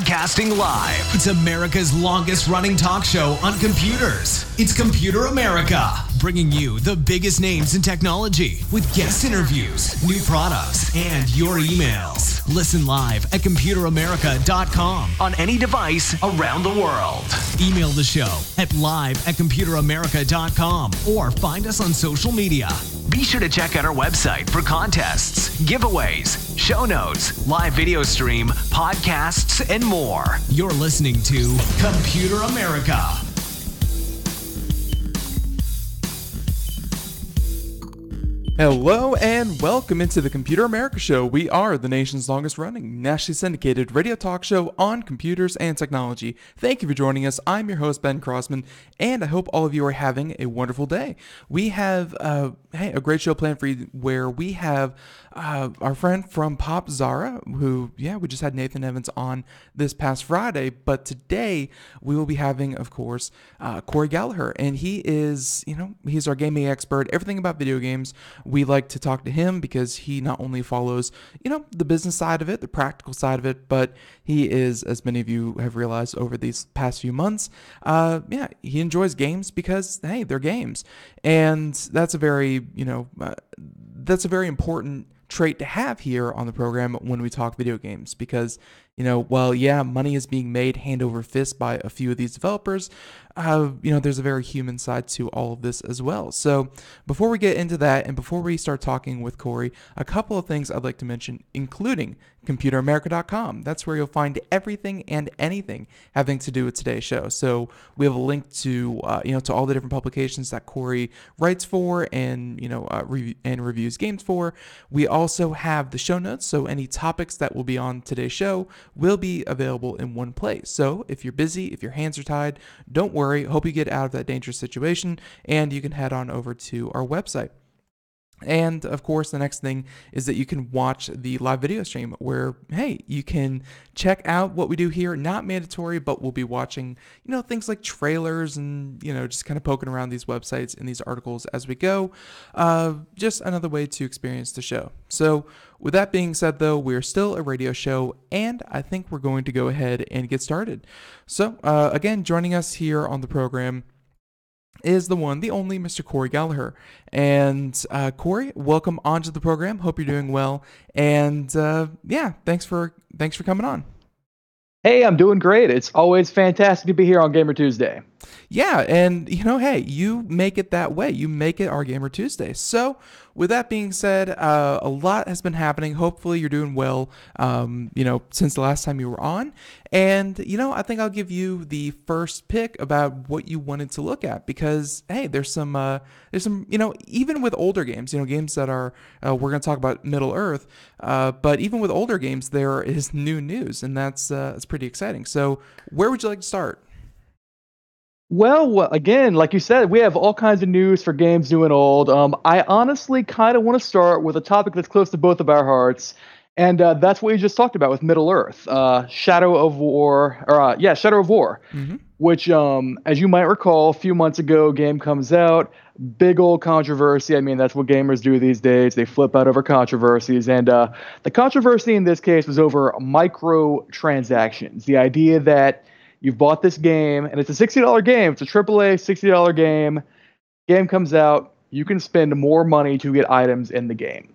Broadcasting live. It's America's longest running talk show on computers. It's Computer America, bringing you the biggest names in technology with guest interviews, new products, and your emails. Listen live at computeramerica.com on any device around the world. Email the show at live@computeramerica.com or find us on social media. Be sure to check out our website for contests, giveaways, show notes, live video stream, podcasts, and more. You're listening to Computer America. Hello and welcome into the Computer America Show. We are the nation's longest running, nationally syndicated radio talk show on computers and technology. Thank you for joining us. I'm your host, Ben Crossman, and I hope all of you are having a wonderful day. We have a great show planned for you where we have our friend from Pop Zara, who, we just had Nathan Evans on this past Friday, but today we will be having, of course, Cory Galliher, and he is, he's our gaming expert, everything about video games. We like to talk to him because he not only follows, the business side of it, the practical side of it, but he is, as many of you have realized over these past few months, he enjoys games because, hey, they're games. And that's a very, that's a very important trait to have here on the program when we talk video games because, money is being made hand over fist by a few of these developers, there's a very human side to all of this as well. So before we get into that and before we start talking with Cory, a couple of things I'd like to mention, including computeramerica.com. That's where you'll find everything and anything having to do with today's show. So we have a link to, to all the different publications that Cory writes for and, reviews games for. We also have the show notes. So any topics that will be on today's show will be available in one place. So if you're busy, if your hands are tied, don't worry. Hope you get out of that dangerous situation and you can head on over to our website. And of course, the next thing is that you can watch the live video stream where, hey, you can check out what we do here. Not mandatory, but we'll be watching, things like trailers and, just kind of poking around these websites and these articles as we go. Just another way to experience the show. So with that being said, though, we're still a radio show, and I think we're going to go ahead and get started. So again, joining us here on the program is the one, the only Mr. Cory Galliher. And Cory, welcome onto the program. Hope you're doing well. And thanks for coming on. Hey, I'm doing great. It's always fantastic to be here on Gamer Tuesday. Yeah, and hey, you make it that way. You make it our Gamer Tuesday. So with that being said, a lot has been happening. Hopefully you're doing well, since the last time you were on. And, I think I'll give you the first pick about what you wanted to look at because, hey, there's some, even with older games, games that are, we're going to talk about Middle Earth, but even with older games, there is new news, and that's pretty exciting. So where would you like to start? Well, again, like you said, we have all kinds of news for games new and old. I honestly kind of want to start with a topic that's close to both of our hearts, and that's what you just talked about with Middle Earth, Shadow of War, Mm-hmm. Which, as you might recall, a few months ago, game comes out, big old controversy. I mean, that's what gamers do these days. They flip out over controversies, and the controversy in this case was over microtransactions. The idea that you've bought this game, and it's a $60 game. It's a AAA $60 game. Game comes out. You can spend more money to get items in the game.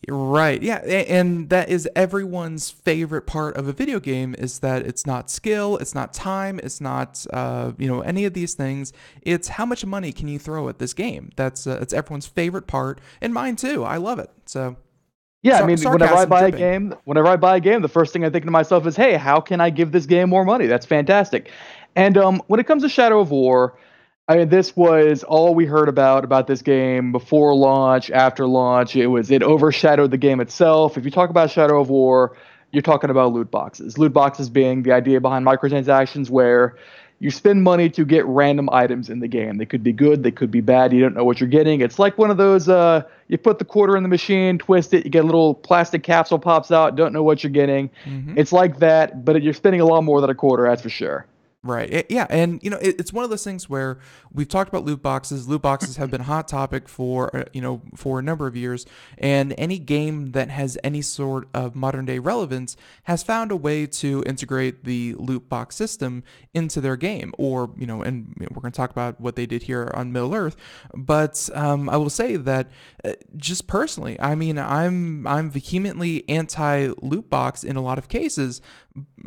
Right. Yeah. And that is everyone's favorite part of a video game is that it's not skill, it's not time, it's not, any of these things. It's how much money can you throw at this game? It's everyone's favorite part, and mine too. I love it. So. Yeah, whenever I buy a game, the first thing I think to myself is, hey, how can I give this game more money? That's fantastic. And when it comes to Shadow of War, this was all we heard about this game before launch, after launch. It overshadowed the game itself. If you talk about Shadow of War, you're talking about loot boxes. Loot boxes being the idea behind microtransactions where you spend money to get random items in the game. They could be good, they could be bad. You don't know what you're getting. It's like one of those, you put the quarter in the machine, twist it, you get a little plastic capsule pops out, don't know what you're getting. Mm-hmm. It's like that, but you're spending a lot more than a quarter, that's for sure. Right. Yeah. And, it's one of those things where we've talked about loot boxes. Loot boxes have been a hot topic for a number of years. And any game that has any sort of modern day relevance has found a way to integrate the loot box system into their game. Or, and we're going to talk about what they did here on Middle Earth. But I will say that just personally, I mean, I'm vehemently anti loot box in a lot of cases.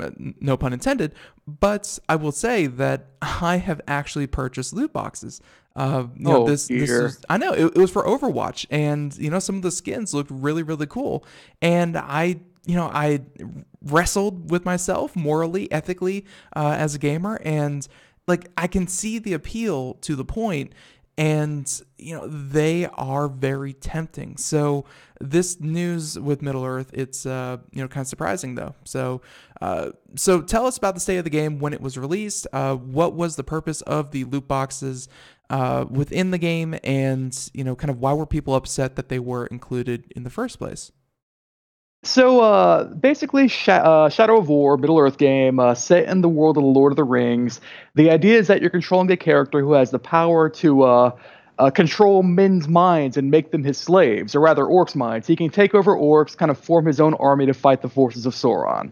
No pun intended, but I will say that I have actually purchased loot boxes. This is, I know it was for Overwatch, and some of the skins looked really, really cool, and I wrestled with myself morally, ethically, as a gamer, and like I can see the appeal to the point. And, they are very tempting. So this news with Middle Earth, it's, kind of surprising though. So tell us about the state of the game when it was released. What was the purpose of the loot boxes, within the game, and, kind of why were people upset that they were included in the first place? So basically, Shadow of War, Middle Earth game, set in the world of the Lord of the Rings. The idea is that you're controlling a character who has the power to control men's minds and make them his slaves, or rather orcs' minds. He can take over orcs, kind of form his own army to fight the forces of Sauron.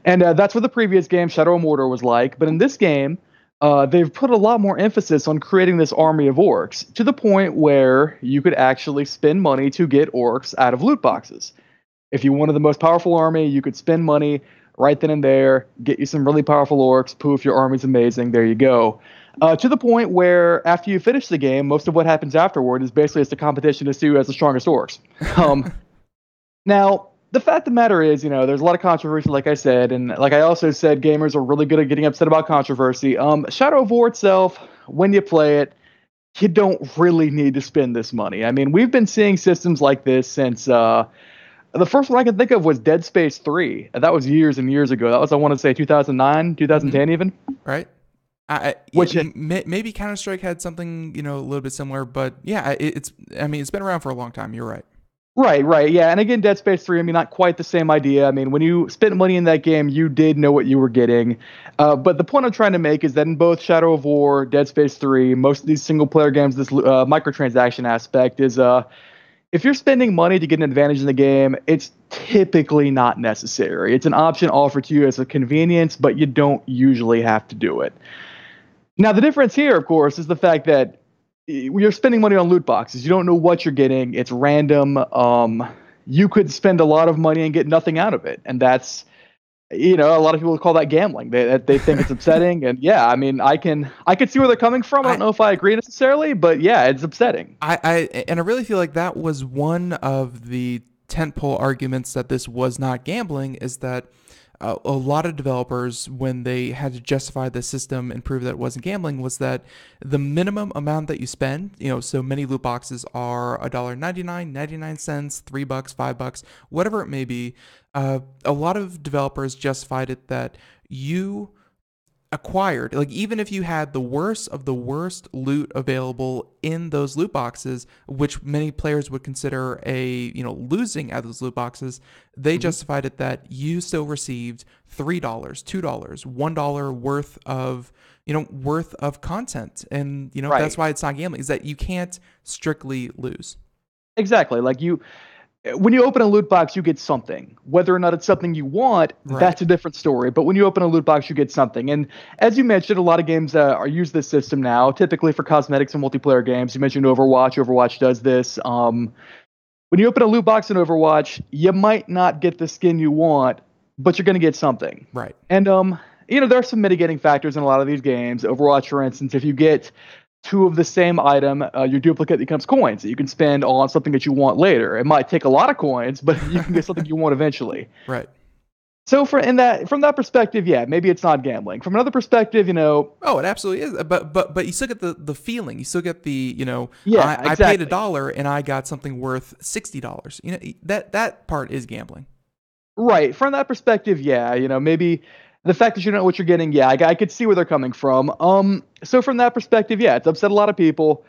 And that's what the previous game, Shadow of Mordor, was like. But in this game, they've put a lot more emphasis on creating this army of orcs, to the point where you could actually spend money to get orcs out of loot boxes. If you wanted the most powerful army, you could spend money right then and there, get you some really powerful orcs. Poof, your army's amazing. There you go. To the point where after you finish the game, most of what happens afterward is basically it's a competition to see who has the strongest orcs. Now, the fact of the matter is, there's a lot of controversy, like I said, and like I also said, gamers are really good at getting upset about controversy. Shadow of War itself, when you play it, you don't really need to spend this money. I mean, we've been seeing systems like this since... the first one I can think of was Dead Space 3. That was years and years ago. That was, I want to say, 2009, 2010 even. Right. Maybe Counter-Strike had something, a little bit similar, but yeah, it's been around for a long time. You're right. Right, yeah. And again, Dead Space 3, not quite the same idea. I mean, when you spent money in that game, you did know what you were getting. But the point I'm trying to make is that in both Shadow of War, Dead Space 3, most of these single-player games, this microtransaction aspect is... if you're spending money to get an advantage in the game, it's typically not necessary. It's an option offered to you as a convenience, but you don't usually have to do it. Now, the difference here, of course, is the fact that you're spending money on loot boxes. You don't know what you're getting. It's random. You could spend a lot of money and get nothing out of it. And that's, a lot of people call that gambling. They think it's upsetting. And yeah, I could see where they're coming from. I don't know if I agree necessarily, but yeah, it's upsetting. I really feel like that was one of the tentpole arguments that this was not gambling, is that a lot of developers, when they had to justify the system and prove that it wasn't gambling, was that the minimum amount that you spend, so many loot boxes are $1.99, 99 cents, $3, $5, whatever it may be. A lot of developers justified it that you acquired, like even if you had the worst of the worst loot available in those loot boxes, which many players would consider losing out of those loot boxes, they justified it that you still received $3, $2, $1 worth of content. And right. That's why it's not gambling, is that you can't strictly lose. Exactly. When you open a loot box, you get something. Whether or not it's something you want, right, that's a different story. But when you open a loot box, you get something. And as you mentioned, a lot of games use this system now, typically for cosmetics and multiplayer games. You mentioned Overwatch. Overwatch does this. When you open a loot box in Overwatch, you might not get the skin you want, but you're going to get something. Right. And, there are some mitigating factors in a lot of these games. Overwatch, for instance, if you get 2 of the same item, your duplicate becomes coins that you can spend on something that you want later. It might take a lot of coins, but you can get something you want eventually. Right. So from that perspective, yeah, maybe it's not gambling. From another perspective, oh, it absolutely is. But you still get the feeling. You still get the yeah, I paid $1 and I got something worth $60. That part is gambling. Right. From that perspective, yeah, maybe. The fact that you don't know what you're getting, yeah, I could see where they're coming from. So from that perspective, yeah, it's upset a lot of people.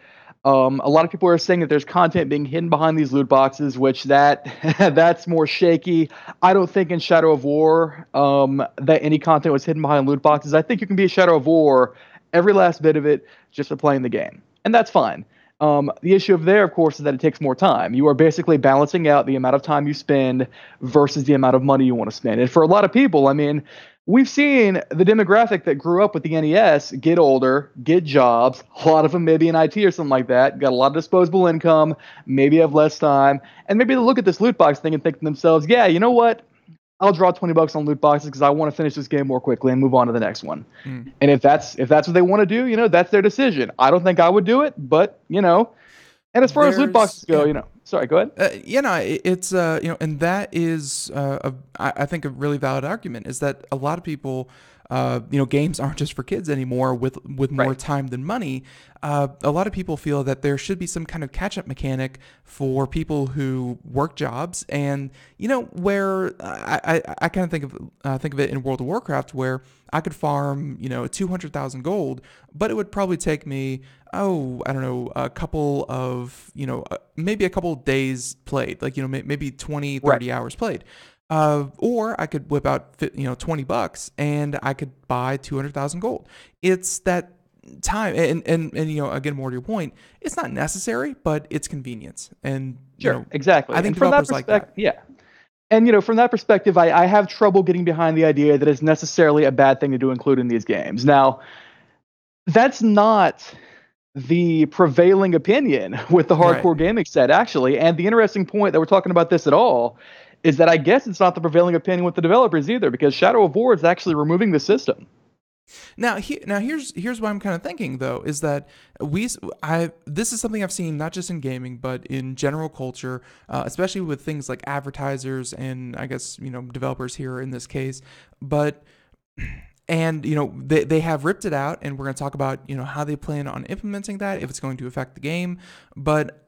A lot of people are saying that there's content being hidden behind these loot boxes, which that's more shaky. I don't think in Shadow of War that any content was hidden behind loot boxes. I think you can be a Shadow of War, every last bit of it, just for playing the game, and that's fine. The issue of course, is that it takes more time. You are basically balancing out the amount of time you spend versus the amount of money you want to spend. And for a lot of people, I mean, we've seen the demographic that grew up with the NES get older, get jobs. A lot of them maybe in IT or something like that, got a lot of disposable income, maybe have less time, and maybe they look at this loot box thing and think to themselves, yeah, you know what? I'll draw $20 on loot boxes because I want to finish this game more quickly and move on to the next one. And if that's what they want to do, that's their decision. I don't think I would do it, but And as far as loot boxes go, sorry, go ahead. It's and that is I think a really valid argument is that a lot of people, games aren't just for kids anymore with more time than money. A lot of people feel that there should be some kind of catch-up mechanic for people who work jobs, and where I kind of think of it in World of Warcraft, where I could farm 200,000 gold, but it would probably take me a couple of maybe a couple of days played, like maybe 20, 30 hours played. Or I could whip out $20 and I could buy 200,000 gold. It's that time, and again, more to your point, it's not necessary, but it's convenience. And exactly. I think developers like that. Yeah. And from that perspective, I have trouble getting behind the idea that it's necessarily a bad thing to include in these games. Now, that's not the prevailing opinion with the hardcore gaming set, actually. And the interesting point that we're talking about this at all is that I guess it's not the prevailing opinion with the developers either, because Shadow of War is actually removing the system. Now here's what I'm kind of thinking though, is that this is something I've seen not just in gaming but in general culture, especially with things like advertisers and I guess developers here in this case, but. And they have ripped it out, and we're going to talk about how they plan on implementing that, if it's going to affect the game. But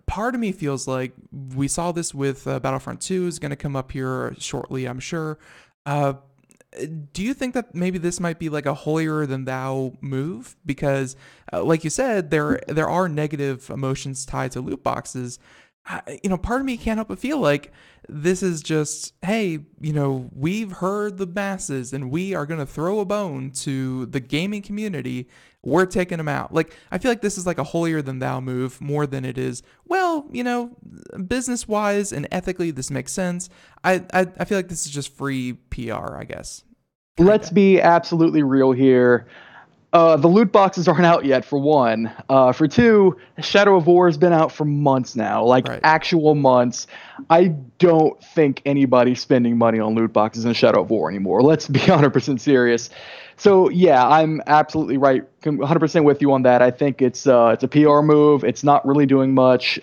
part of me feels like we saw this with Battlefront 2 is going to come up here shortly, I'm sure. Do you think that maybe this might be like a holier than thou move? Because, like you said, there are negative emotions tied to loot boxes. Part of me can't help but feel like this is just, hey, we've heard the masses and we are going to throw a bone to the gaming community. We're taking them out. Like, I feel like this is like a holier than thou move more than it is, well, business wise and ethically, this makes sense. I feel like this is just free PR, I guess. Let's be absolutely real here. The loot boxes aren't out yet, for one. For two, Shadow of War has been out for months now, actual months. I don't think anybody's spending money on loot boxes in Shadow of War anymore. Let's be 100% serious. So, yeah, I'm absolutely right, 100% with you on that. I think it's a PR move. It's not really doing much.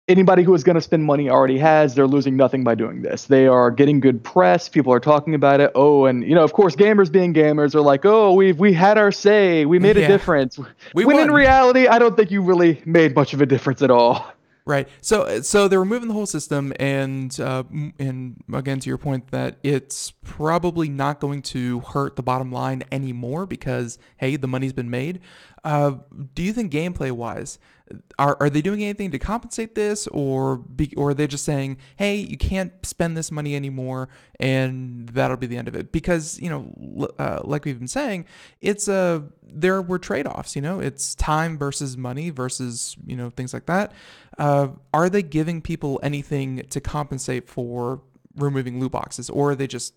Anybody who is going to spend money already has. They're losing nothing by doing this. They are getting good press. People are talking about it. Oh, and of course, gamers being gamers are like, oh, we had our say. We made a difference. When in reality, I don't think you really made much of a difference at all. Right. So they're removing the whole system, and again, to your point, that it's probably not going to hurt the bottom line anymore because, hey, the money's been made. Do you think gameplay wise, are they doing anything to compensate this, or are they just saying, hey, you can't spend this money anymore and that'll be the end of it? Because like we've been saying, it's there were trade-offs. It's time versus money versus things like that. Are they giving people anything to compensate for removing loot boxes, or are they just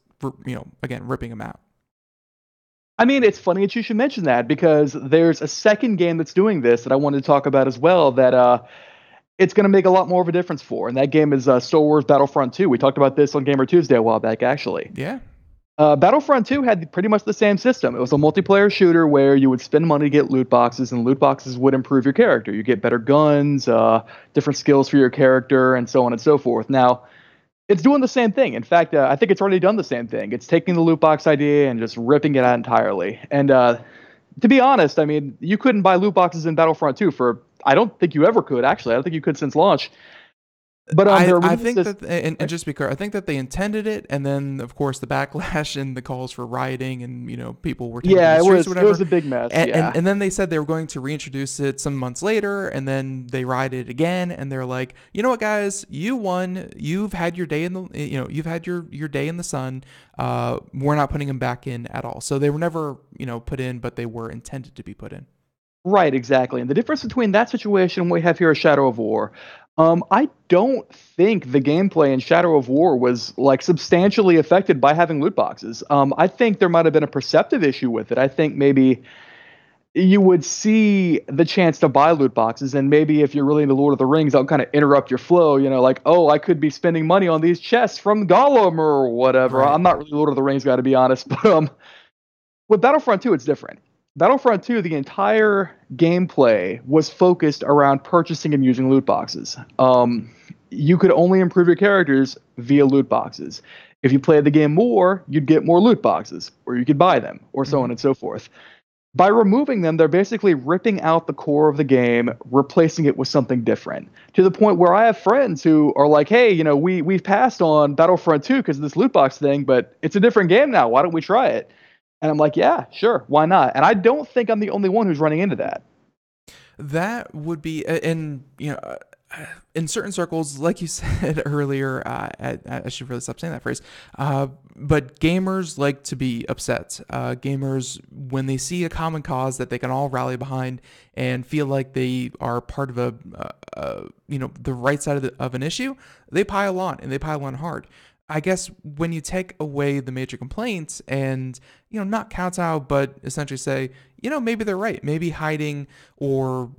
again ripping them out? I mean, it's funny that you should mention that, because there's a second game that's doing this that I wanted to talk about as well that it's going to make a lot more of a difference for, and that game is Star Wars Battlefront 2. We talked about this on Gamer Tuesday a while back, actually. Yeah. Battlefront 2 had pretty much the same system. It was a multiplayer shooter where you would spend money to get loot boxes, and loot boxes would improve your character. You get better guns, different skills for your character, and so on and so forth. Now, it's doing the same thing. In fact, I think it's already done the same thing. It's taking the loot box idea and just ripping it out entirely. And to be honest, I mean, you couldn't buy loot boxes in Battlefront 2 I don't think you ever could, actually. I don't think you could since launch. But I think that, and just to be clear, I think that they intended it, and then of course the backlash and the calls for rioting, and people were taking the streets or whatever. It was a big mess. And then they said they were going to reintroduce it some months later, and then they rioted again, and they're like, you know what, guys, you won. You've had your day in the you've had your day in the sun. We're not putting them back in at all. So they were never put in, but they were intended to be put in. Right, exactly. And the difference between that situation and what we have here at Shadow of War, I don't think the gameplay in Shadow of War was substantially affected by having loot boxes. I think there might have been a perceptive issue with it. I think maybe you would see the chance to buy loot boxes, and maybe if you're really into Lord of the Rings, that'll kind of interrupt your flow. Oh, I could be spending money on these chests from Gollum or whatever. Right. I'm not really Lord of the Rings guy, to be honest, but with Battlefront 2, it's different. Battlefront 2, the entire gameplay was focused around purchasing and using loot boxes. You could only improve your characters via loot boxes. If you played the game more, you'd get more loot boxes, or you could buy them, or so on and so forth. By removing them, they're basically ripping out the core of the game, replacing it with something different. To the point where I have friends who are like, hey, we've passed on Battlefront 2 because of this loot box thing, but it's a different game now. Why don't we try it? And I'm like, yeah, sure, why not? And I don't think I'm the only one who's running into that. That would be, in certain circles, like you said earlier, I should really stop saying that phrase, but gamers like to be upset. Gamers, when they see a common cause that they can all rally behind and feel like they are part of the right side of an issue, they pile on, and they pile on hard. I guess when you take away the major complaints and, not kowtow, but essentially say, maybe they're right. Maybe hiding or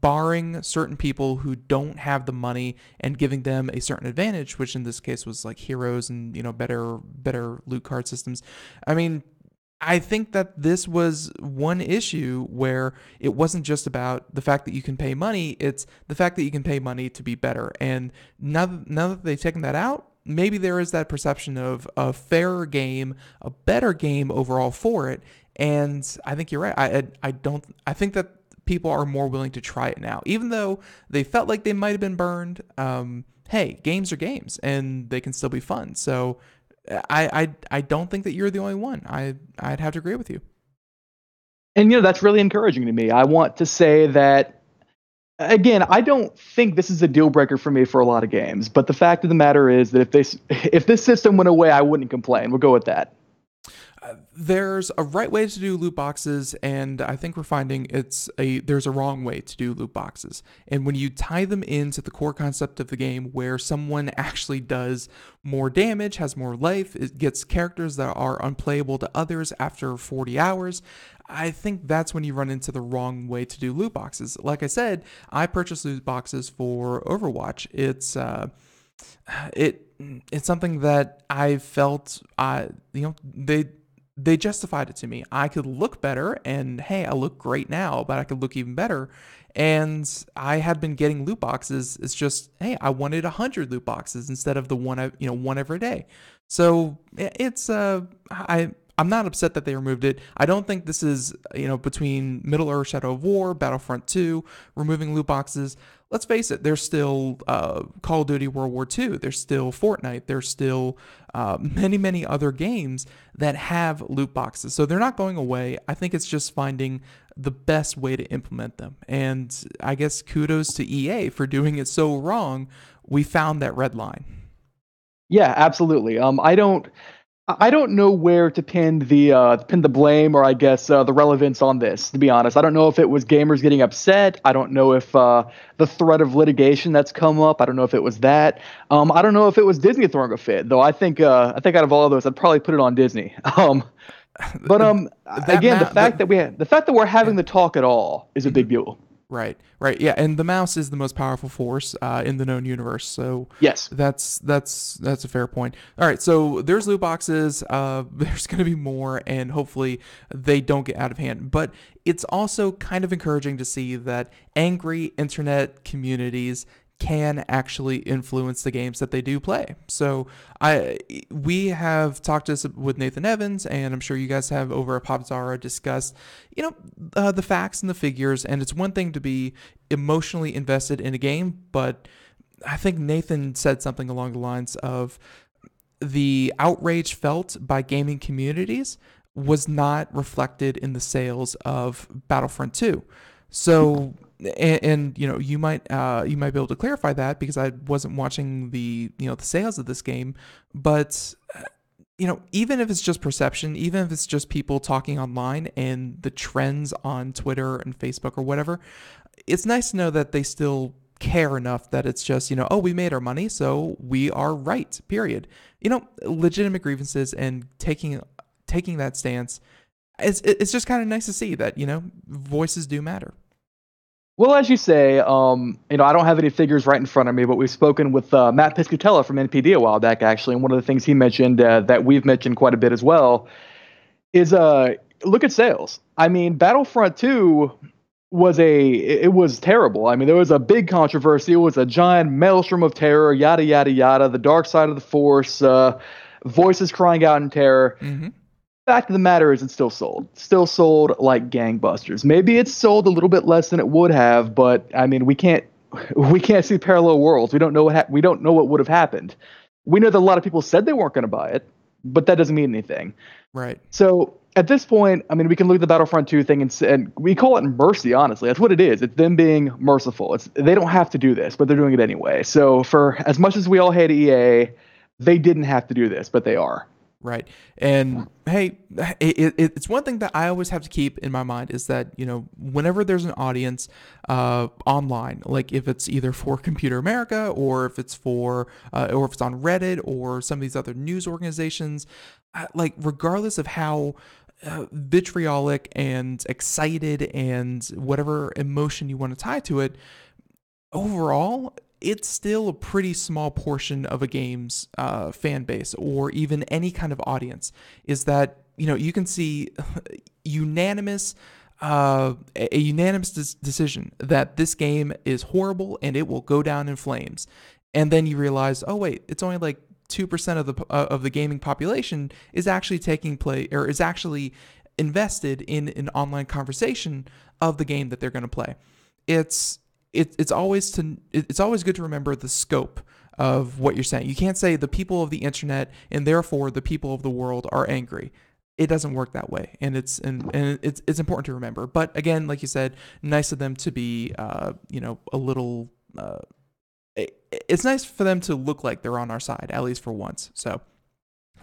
barring certain people who don't have the money and giving them a certain advantage, which in this case was like heroes and, better loot card systems. I mean, I think that this was one issue where it wasn't just about the fact that you can pay money. It's the fact that you can pay money to be better. And now that they've taken that out, maybe there is that perception of a fairer game, a better game overall for it. And I think you're right. I think that people are more willing to try it now, even though they felt like they might have been burned. Hey, games are games, and they can still be fun. So I don't think that you're the only one. I'd have to agree with you. And that's really encouraging to me. I want to say that, again, I don't think this is a deal breaker for me for a lot of games, but the fact of the matter is that if this system went away, I wouldn't complain. We'll go with that. There's a right way to do loot boxes, and I think we're finding there's a wrong way to do loot boxes. And when you tie them into the core concept of the game, where someone actually does more damage, has more life, it gets characters that are unplayable to others after 40 hours, I think that's when you run into the wrong way to do loot boxes. Like I said, I purchased loot boxes for Overwatch. It's something that I felt they justified it to me. I could look better, and hey, I look great now, but I could look even better. And I had been getting loot boxes. It's just, hey, I wanted 100 loot boxes instead of the one every day. So it's I'm not upset that they removed it. I don't think this is, between Middle-earth, Shadow of War, Battlefront 2, removing loot boxes. Let's face it, there's still Call of Duty World War II. There's still Fortnite. There's still many, many other games that have loot boxes. So they're not going away. I think it's just finding the best way to implement them. And I guess kudos to EA for doing it so wrong. We found that red line. Yeah, absolutely. I don't know where to pin the blame, or I guess the relevance on this, to be honest. I don't know if it was gamers getting upset. I don't know if the threat of litigation that's come up, I don't know if it was that. I don't know if it was Disney throwing a fit, though. I think out of all of those, I'd probably put it on Disney. But again, the fact that we're having the talk at all is a big deal. Right. Yeah, and the mouse is the most powerful force in the known universe. So yes, that's a fair point. All right, so there's loot boxes. There's going to be more, and hopefully they don't get out of hand. But it's also kind of encouraging to see that angry internet communities can actually influence the games that they do play. So we have talked with Nathan Evans, and I'm sure you guys have over at Popzara discussed, the facts and the figures. And it's one thing to be emotionally invested in a game, but I think Nathan said something along the lines of the outrage felt by gaming communities was not reflected in the sales of Battlefront 2. So, and you might be able to clarify that, because I wasn't watching the sales of this game, but even if it's just perception, even if it's just people talking online and the trends on Twitter and Facebook or whatever, it's nice to know that they still care enough that it's just, oh, we made our money, so we are right, period. Legitimate grievances and taking that stance, it's just kind of nice to see that, voices do matter. Well, as you say, I don't have any figures right in front of me, but we've spoken with Matt Piscatella from NPD a while back, actually, and one of the things he mentioned that we've mentioned quite a bit as well is look at sales. I mean, Battlefront 2 was terrible. I mean, there was a big controversy. It was a giant maelstrom of terror, yada, yada, yada, the dark side of the Force, voices crying out in terror. Mm-hmm. Fact of the matter is, it's still sold like gangbusters. Maybe it's sold a little bit less than it would have, but I mean, we can't see parallel worlds. We don't know what would have happened. We know that a lot of people said they weren't going to buy it, but that doesn't mean anything. Right. So at this point, I mean, we can look at the Battlefront 2 thing and we call it mercy, honestly. That's what it is. It's them being merciful. They don't have to do this, but they're doing it anyway. So for as much as we all hate EA, they didn't have to do this, but they are. Right. And hey, it's one thing that I always have to keep in my mind is that, whenever there's an audience online, like if it's either for Computer America or if it's on Reddit or some of these other news organizations, like regardless of how vitriolic and excited and whatever emotion you want to tie to it, overall, it's still a pretty small portion of a game's fan base or even any kind of audience. Is that, you can see a unanimous decision that this game is horrible and it will go down in flames. And then you realize, oh wait, it's only like 2% of the gaming population is actually taking play or is actually invested in an online conversation of the game that they're going to play. It's always good to remember the scope of what you're saying. You can't say the people of the internet and therefore the people of the world are angry. It doesn't work that way, and it's important to remember. But again, like you said, nice of them to be a little. It's nice for them to look like they're on our side, at least for once. So.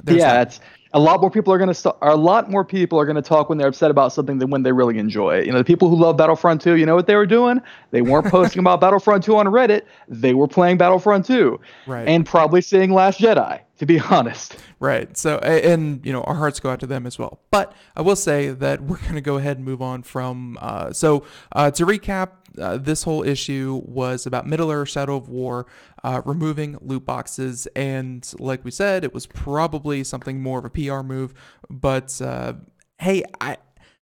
It's a lot more people are going to talk when they're upset about something than when they really enjoy it. The people who love Battlefront 2, you know what they were doing? They weren't posting about Battlefront 2 on Reddit. They were playing Battlefront 2. Right. And probably seeing Last Jedi, to be honest. Right. So, and our hearts go out to them as well. But I will say that we're going to go ahead and move on from, to recap, this whole issue was about Middle-earth Shadow of War removing loot boxes, and like we said, it was probably something more of a PR move, but hey,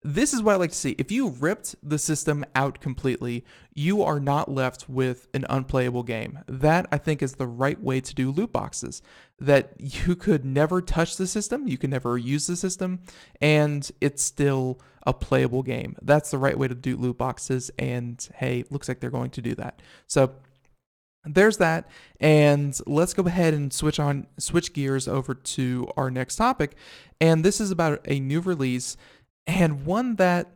this is what I like to see. If you ripped the system out completely, you are not left with an unplayable game. That, I think, is the right way to do loot boxes. That you could never touch the system, you can never use the system, and it's still a playable game. That's the right way to do loot boxes, and hey, looks like they're going to do that. So there's that, and let's go ahead and switch gears over to our next topic, and this is about a new release. And one that,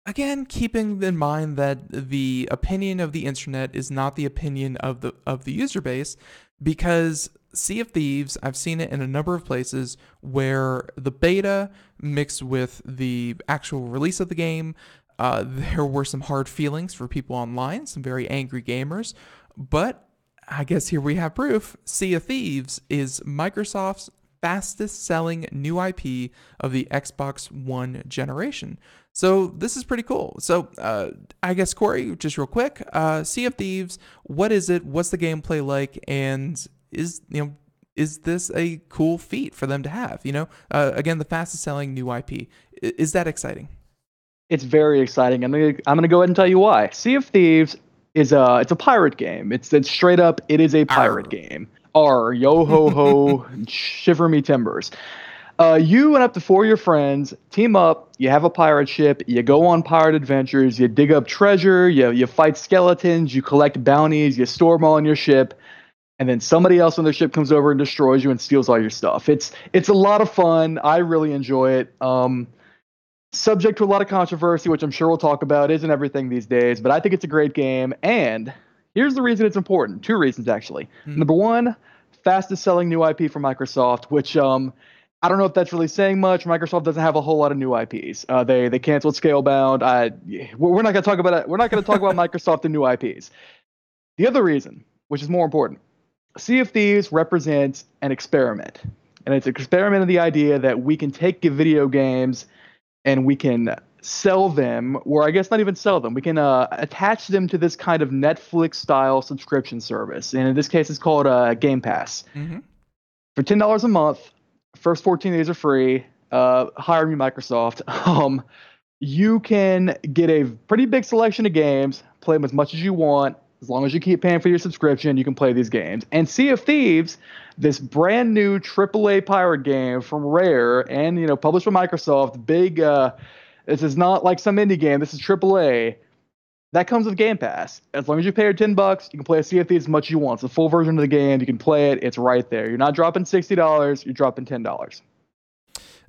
again, keeping in mind that the opinion of the internet is not the opinion of the user base, because Sea of Thieves, I've seen it in a number of places where the beta mixed with the actual release of the game, there were some hard feelings for people online, some very angry gamers, but I guess here we have proof. Sea of Thieves is Microsoft's fastest selling new IP of the Xbox One generation. So this is pretty cool. So I guess, Cory, just real quick, Sea of Thieves, what is it? What's the gameplay like? And is this a cool feat for them to have? Again, the fastest selling new IP. Is that exciting? It's very exciting. I'm gonna go ahead and tell you why. Sea of Thieves it's a pirate game. It's straight up. It is a pirate game. Yo ho ho, shiver me timbers. You and up to 4 of your friends team up. You have a pirate ship. You go on pirate adventures. You dig up treasure. You fight skeletons. You collect bounties. You store them all on your ship. And then somebody else on their ship comes over and destroys you and steals all your stuff. It's a lot of fun. I really enjoy it. Subject to a lot of controversy, which I'm sure we'll talk about, isn't everything these days, but I think it's a great game. And here's the reason it's important. 2 reasons, actually. Number 1, fastest selling new IP for Microsoft, which I don't know if that's really saying much. Microsoft doesn't have a whole lot of new IPs. They canceled Scalebound. We're not going to talk about it. We're not going to talk about Microsoft and new IPs. The other reason, which is more important, Sea of Thieves represents an experiment. And it's an experiment of the idea that we can take video games and we can sell them, or I guess not even sell them. We can attach them to this kind of Netflix-style subscription service. And in this case, it's called Game Pass. Mm-hmm. For $10 a month, first 14 days are free. Hire me, Microsoft. You can get a pretty big selection of games, play them as much as you want. As long as you keep paying for your subscription, you can play these games. And Sea of Thieves, this brand new AAA pirate game from Rare and, published by Microsoft, big, this is not like some indie game. This is AAA. That comes with Game Pass. As long as you pay your $10, you can play a Sea of Thieves as much as you want. It's the full version of the game. You can play it. It's right there. You're not dropping $60. You're dropping $10.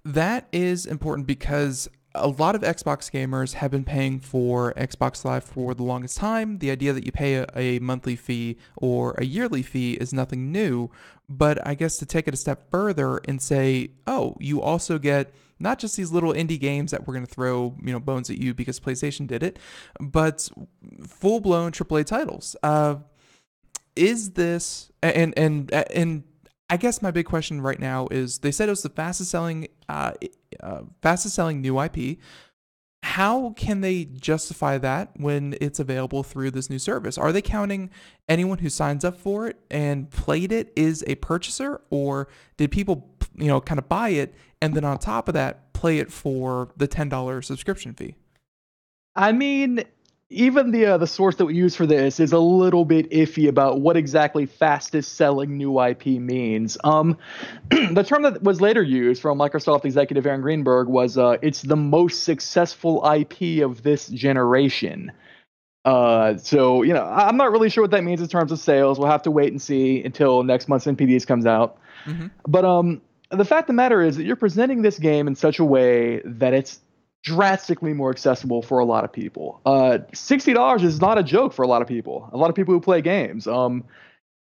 That is important because a lot of Xbox gamers have been paying for Xbox Live for the longest time. The idea that you pay a monthly fee or a yearly fee is nothing new. But I guess to take it a step further and say, oh, you also get not just these little indie games that we're going to throw, bones at you because PlayStation did it, but full-blown AAA titles. Is this and I guess my big question right now is they said it was the fastest selling new IP. How can they justify that when it's available through this new service? Are they counting anyone who signs up for it and played it is a purchaser, or did people, kind of buy it and then on top of that play it for the $10 subscription fee? I mean, even the source that we use for this is a little bit iffy about what exactly fastest selling new IP means. The term that was later used from Microsoft executive Aaron Greenberg was it's the most successful IP of this generation. So, I'm not really sure what that means in terms of sales. We'll have to wait and see until next month's NPDs comes out. Mm-hmm. But the fact of the matter is that you're presenting this game in such a way that it's drastically more accessible for a lot of people. $60 is not a joke for a lot of people. A lot of people who play games. A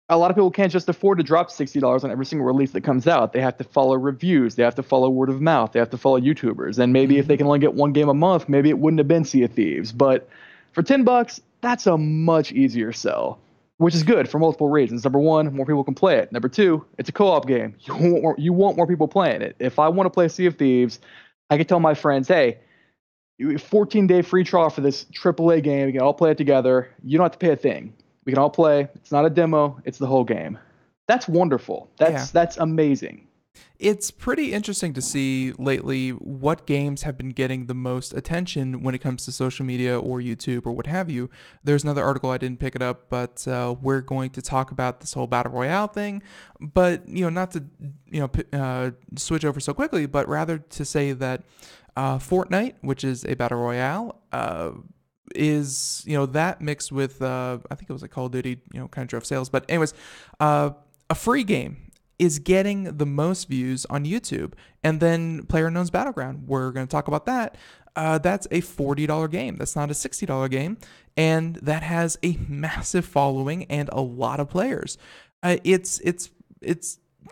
lot of people can't just afford to drop $60 on every single release that comes out. They have to follow reviews. They have to follow word of mouth. They have to follow YouTubers. And maybe if they can only get one game a month, maybe it wouldn't have been Sea of Thieves. But for $10, that's a much easier sell, which is good for multiple reasons. Number 1, more people can play it. Number 2, it's a co-op game. You want more people playing it. If I want to play Sea of Thieves, I can tell my friends, hey, 14-day free trial for this AAA game. We can all play it together. You don't have to pay a thing. We can all play. It's not a demo. It's the whole game. That's wonderful. That's amazing. It's pretty interesting to see lately what games have been getting the most attention when it comes to social media or YouTube or what have you. There's another article, I didn't pick it up, but we're going to talk about this whole Battle Royale thing. But, not to, switch over so quickly, but rather to say that Fortnite, which is a Battle Royale, is, that mixed with, I think it was like Call of Duty, kind of drove sales. But anyways, a free game is getting the most views on YouTube. And then PlayerUnknown's Battleground, we're going to talk about that. That's a $40 game. That's not a $60 game. And that has a massive following and a lot of players. It's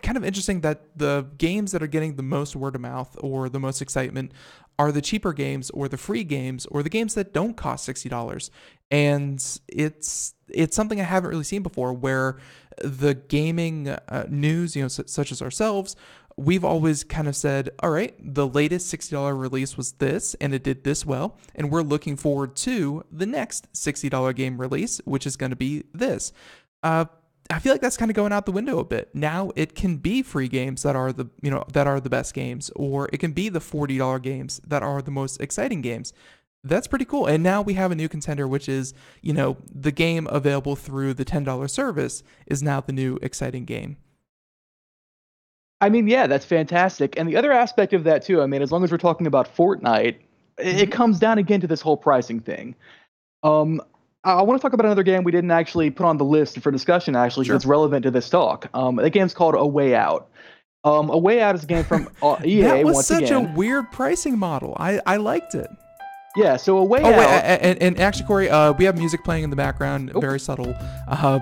kind of interesting that the games that are getting the most word of mouth or the most excitement are the cheaper games or the free games or the games that don't cost $60. And it's something I haven't really seen before, where the gaming news, such as ourselves, we've always kind of said, all right, the latest $60 release was this, and it did this well, and we're looking forward to the next $60 game release, which is going to be this. I feel like that's kind of going out the window a bit. Now it can be free games that are the best games, or it can be the $40 games that are the most exciting games. That's pretty cool. And now we have a new contender, which is, the game available through the $10 service is now the new exciting game. I mean, yeah, that's fantastic. And the other aspect of that too, I mean, as long as we're talking about Fortnite, it comes down again to this whole pricing thing. I want to talk about another game we didn't actually put on the list for discussion, actually, because it's relevant to this talk. The game's called A Way Out. A Way Out is a game from EA. That was once such again. a weird pricing model. I liked it. Yeah, so A Way Out. And actually, Corey, we have music playing in the background, very subtle,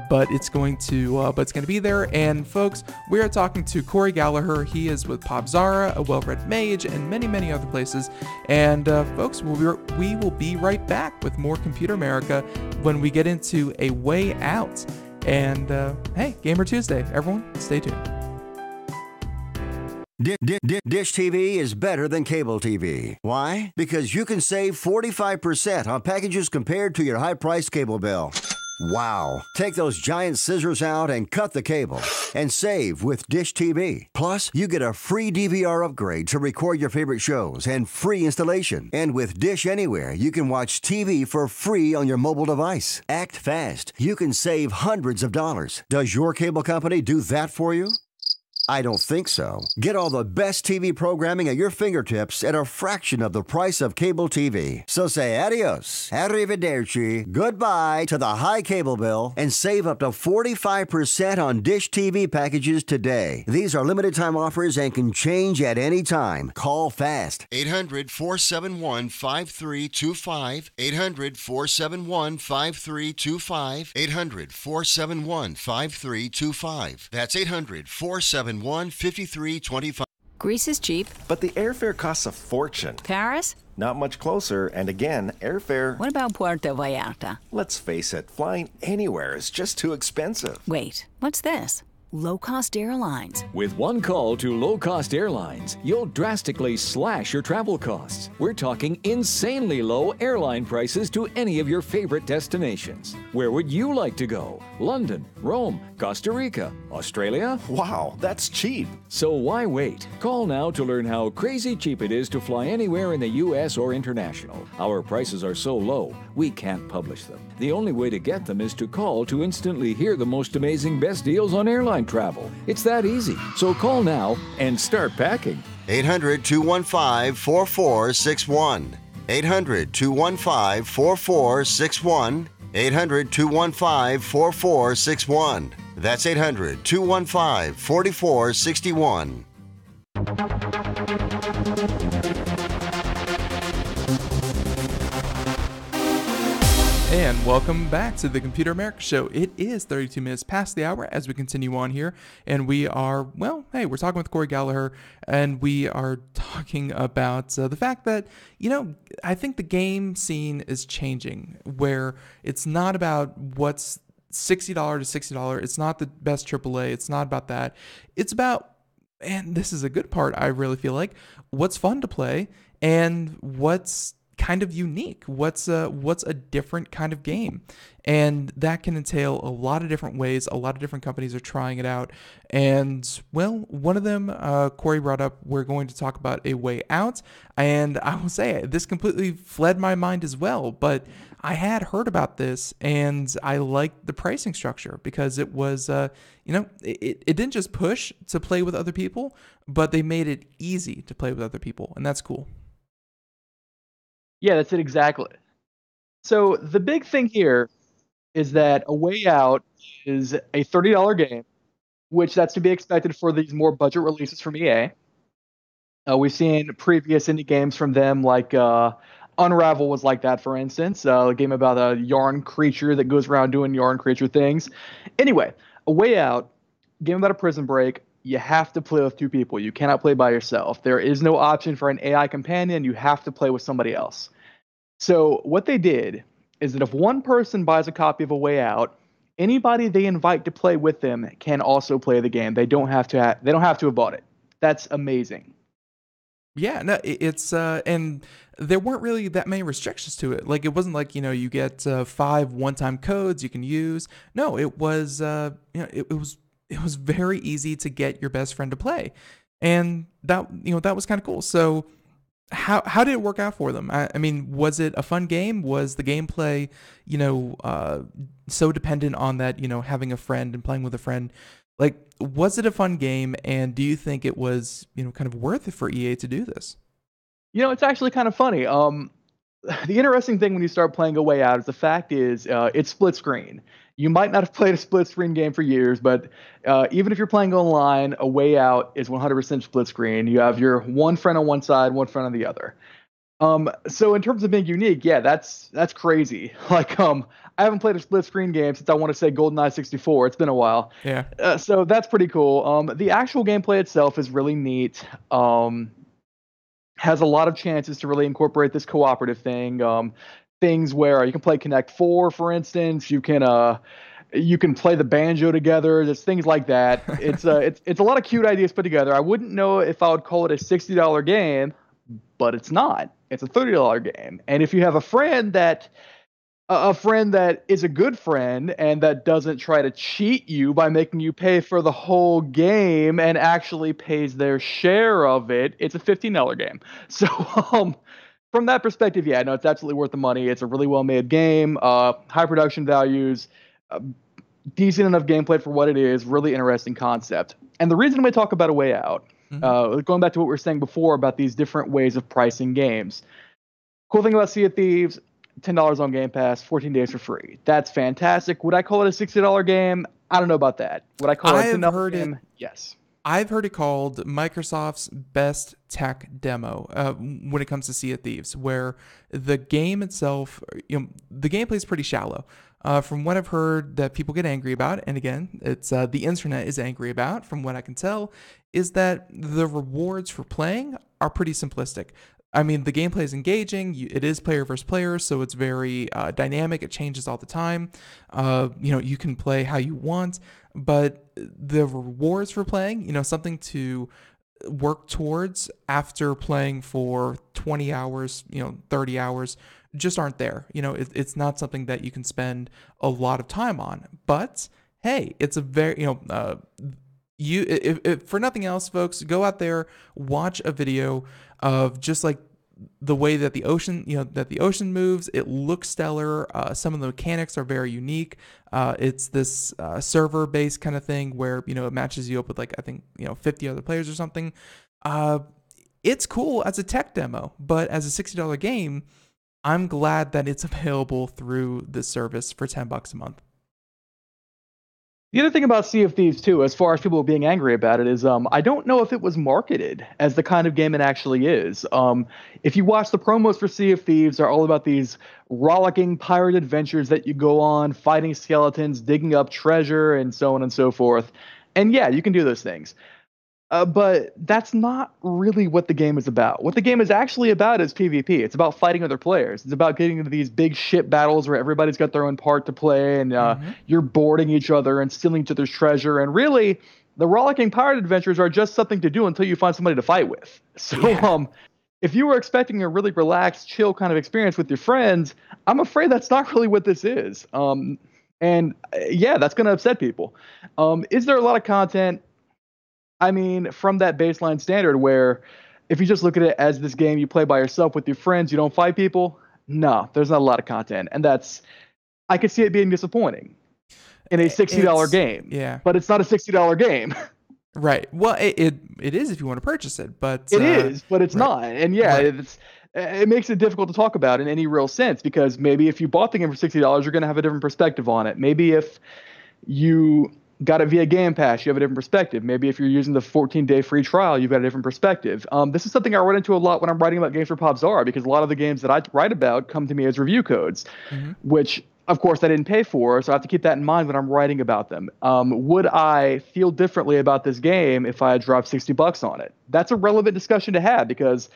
but it's going to be there. And folks, we are talking to Cory Galliher. He is with Pop Zara, A Well-Read Mage, and many, many other places. And folks, we will be right back with more Computer America when we get into A Way Out. And hey, Gamer Tuesday, everyone, stay tuned. Dish TV is better than cable TV. Why? Because you can save 45% on packages compared to your high-priced cable bill. Wow. Take those giant scissors out and cut the cable and save with Dish TV. Plus, you get a free DVR upgrade to record your favorite shows and free installation. And with Dish Anywhere, you can watch TV for free on your mobile device. Act fast. You can save hundreds of dollars. Does your cable company do that for you? I don't think so. Get all the best TV programming at your fingertips at a fraction of the price of cable TV. So say adios, arrivederci, goodbye to the high cable bill and save up to 45% on Dish TV packages today. These are limited time offers and can change at any time. Call fast. 800-471-5325. 800-471-5325. 800-471-5325. That's 800-471-5325. Greece is cheap. But the airfare costs a fortune. Paris? Not much closer, and again, airfare... What about Puerto Vallarta? Let's face it, flying anywhere is just too expensive. Wait, what's this? Low-cost airlines. With one call to low-cost airlines, you'll drastically slash your travel costs. We're talking insanely low airline prices to any of your favorite destinations. Where would you like to go? London, Rome, Costa Rica, Australia? Wow, that's cheap. So why wait? Call now to learn how crazy cheap it is to fly anywhere in the U.S. or international. Our prices are so low, we can't publish them. The only way to get them is to call to instantly hear the most amazing best deals on airline travel. It's that easy. So call now and start packing. 800-215-4461. 800-215-4461. 800-215-4461. That's 800-215-4461. And welcome back to the Computer America Show. It is 32 minutes past the hour as we continue on here. And we are, well, hey, we're talking with Cory Galliher, and we are talking about the fact that, you know, I think the game scene is changing, where it's not about what's $60 to $60. It's not the best AAA. It's not about that. It's about, and this is a good part, I really feel like, what's fun to play and what's kind of unique, what's a different kind of game. And that can entail a lot of different ways. A lot of different companies are trying it out. And, well, one of them, Cory brought up, we're going to talk about A Way Out. And I will say, this completely fled my mind as well. But I had heard about this, and I liked the pricing structure because it was, it didn't just push to play with other people, but they made it easy to play with other people. And that's cool. Yeah, that's it exactly. So the big thing here is that A Way Out is a $30 game, which that's to be expected for these more budget releases from EA. We've seen previous indie games from them, like Unravel was like that, for instance, a game about a yarn creature that goes around doing yarn creature things. Anyway, A Way Out, game about a prison break. You have to play with two people. You cannot play by yourself. There is no option for an AI companion. You have to play with somebody else. So what they did is that if one person buys a copy of A Way Out, anybody they invite to play with them can also play the game. They don't have to have bought it. That's amazing. Yeah, no, it's and there weren't really that many restrictions to it. Like, it wasn't like, you get 5 one-time codes you can use. No, it was it was very easy to get your best friend to play. And that was kind of cool. So how did it work out for them? I mean, was it a fun game? Was the gameplay, so dependent on that, having a friend and playing with a friend? Like, was it a fun game, and do you think it was, kind of worth it for EA to do this? It's actually kind of funny. The interesting thing when you start playing A Way Out is the fact is it's split screen. You might not have played a split screen game for years, but even if you're playing online, A Way Out is 100% split screen. You have your one friend on one side, one friend on the other. So in terms of being unique, yeah, that's crazy. Like, I haven't played a split screen game since I want to say GoldenEye 64. It's been a while. Yeah. So that's pretty cool. The actual gameplay itself is really neat. Has a lot of chances to really incorporate this cooperative thing. Things where you can play Connect 4, for instance. You can play the banjo together. There's things like that. It's a lot of cute ideas put together. I wouldn't know if I would call it a $60 game, but it's not. It's a $30 game. And if you have a friend that is a good friend and that doesn't try to cheat you by making you pay for the whole game and actually pays their share of it, it's a $15 game. So from that perspective, yeah, no, it's absolutely worth the money. It's a really well-made game, high production values, decent enough gameplay for what it is, really interesting concept. And the reason we talk about A Way Out, going back to what we were saying before about these different ways of pricing games. Cool thing about Sea of Thieves, $10 on Game Pass, 14 days for free. That's fantastic. Would I call it a $60 game? I don't know about that. Would I call it a $10 game? Yes. I've heard it called Microsoft's best tech demo when it comes to Sea of Thieves, where the game itself, the gameplay is pretty shallow. From what I've heard that people get angry about, and again, it's the internet is angry about, from what I can tell, is that the rewards for playing are pretty simplistic. I mean, the gameplay is engaging. It is player versus player, so it's very dynamic. It changes all the time. You can play how you want, but the rewards for playing, something to work towards after playing for 20 hours, 30 hours, just aren't there. It's not something that you can spend a lot of time on. But hey, it's a very, if for nothing else, folks, go out there, watch a video of just like the way that the ocean moves. It looks stellar. Some of the mechanics are very unique. It's this server based kind of thing where it matches you up with 50 other players or something. It's cool as a tech demo, but as a $60 game, I'm glad that it's available through this service for $10 a month. The other thing about Sea of Thieves, too, as far as people being angry about it, is I don't know if it was marketed as the kind of game it actually is. If you watch the promos for Sea of Thieves, they're all about these rollicking pirate adventures that you go on, fighting skeletons, digging up treasure, and so on and so forth. And yeah, you can do those things. But that's not really what the game is about. What the game is actually about is PvP. It's about fighting other players. It's about getting into these big ship battles where everybody's got their own part to play, and you're boarding each other and stealing each other's treasure. And really, the rollicking pirate adventures are just something to do until you find somebody to fight with. So, if you were expecting a really relaxed, chill kind of experience with your friends, I'm afraid that's not really what this is. And yeah, that's going to upset people. Is there a lot of content? I mean, from that baseline standard where if you just look at it as this game you play by yourself with your friends, you don't fight people, no, there's not a lot of content. And I could see it being disappointing in a $60 game. Yeah. But it's not a $60 game. Right. Well, it is if you want to purchase it, but... It is, but it's not. And yeah, it makes it difficult to talk about in any real sense, because maybe if you bought the game for $60, you're going to have a different perspective on it. Maybe if you got it via Game Pass, you have a different perspective. Maybe if you're using the 14-day free trial, you've got a different perspective. This is something I run into a lot when I'm writing about games for PopZara, because a lot of the games that I write about come to me as review codes, which, of course, I didn't pay for, so I have to keep that in mind when I'm writing about them. Would I feel differently about this game if I had dropped $60 on it? That's a relevant discussion to have, because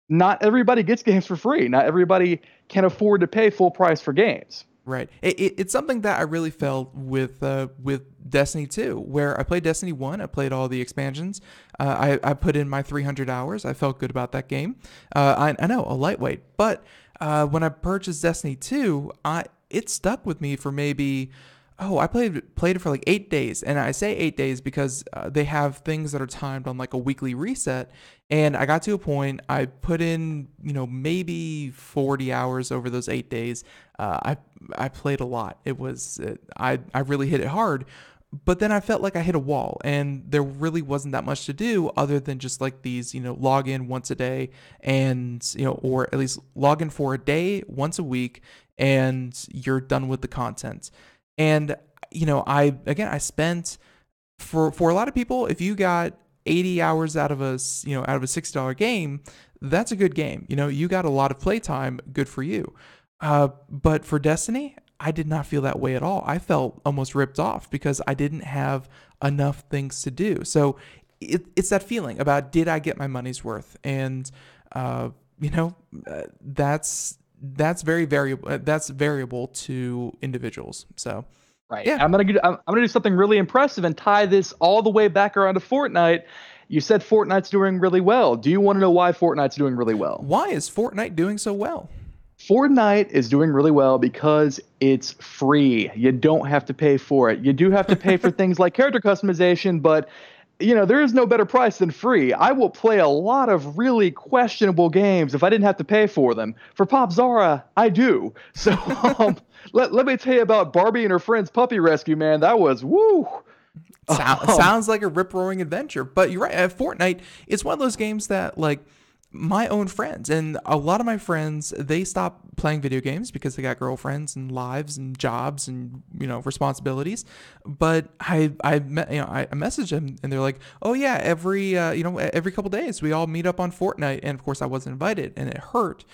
not everybody gets games for free. Not everybody can afford to pay full price for games. Right. It's something that I really felt with Destiny 2, where I played Destiny 1. I played all the expansions. I put in my 300 hours. I felt good about that game. I know, a lightweight. But when I purchased Destiny 2, it stuck with me for maybe... I played it for 8 days. And I say 8 days because they have things that are timed on a weekly reset. And I got to a point, I put in, maybe 40 hours over those 8 days. I played a lot. I really hit it hard. But then I felt like I hit a wall, and there really wasn't that much to do other than just like these, log in once a day and, or at least log in for a day once a week, and you're done with the content. And, I spent for a lot of people, if you got 80 hours out of a $60 game, that's a good game. You got a lot of playtime, good for you. But for Destiny, I did not feel that way at all. I felt almost ripped off because I didn't have enough things to do. So it's that feeling about, did I get my money's worth? And that's very variable. That's variable to individuals. So right. Yeah. I'm gonna do something really impressive and tie this all the way back around to Fortnite. You said Fortnite's doing really well. Do you want to know why Fortnite's doing really well? Why is Fortnite doing so well? Fortnite is doing really well because it's free. You don't have to pay for it. You do have to pay for things like character customization, but there is no better price than free. I will play a lot of really questionable games if I didn't have to pay for them. For Pop Zara, I do. So let me tell you about Barbie and her friend's puppy rescue, man. That was woo. Sounds like a rip-roaring adventure. But you're right. Fortnite, it's one of those games that, like, my own friends and a lot of my friends, they stopped playing video games because they got girlfriends and lives and jobs and responsibilities. But I messaged them and they're like, oh yeah, every couple days we all meet up on Fortnite. And of course I wasn't invited, and it hurt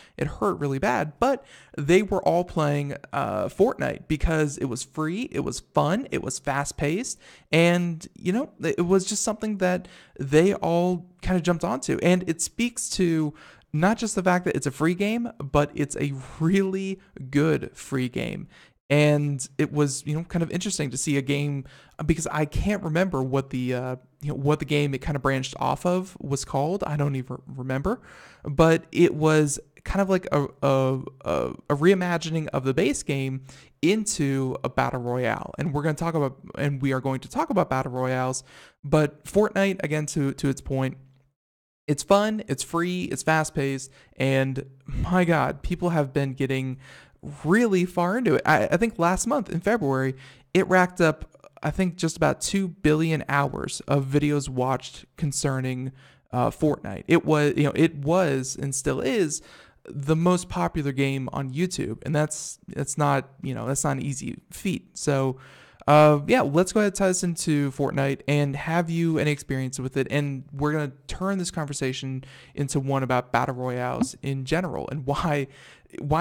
really bad. But they were all playing Fortnite because it was free, it was fun, it was fast paced, and it was just something that they all kind of jumped onto. And it speaks to not just the fact that it's a free game, but it's a really good free game. And it was, kind of interesting to see a game, because I can't remember what the game it kind of branched off of was called. I don't even remember, but it was kind of like a reimagining of the base game into a battle royale. And we are going to talk about battle royales. But Fortnite, again, to its point, it's fun, it's free, it's fast paced, and my God, people have been getting really far into it. I think last month in February, it racked up, I think, just about 2 billion hours of videos watched concerning Fortnite. It was and still is the most popular game on YouTube, and that's not an easy feat. So let's go ahead and tie this into Fortnite and have you any experience with it. And we're going to turn this conversation into one about battle royales in general and why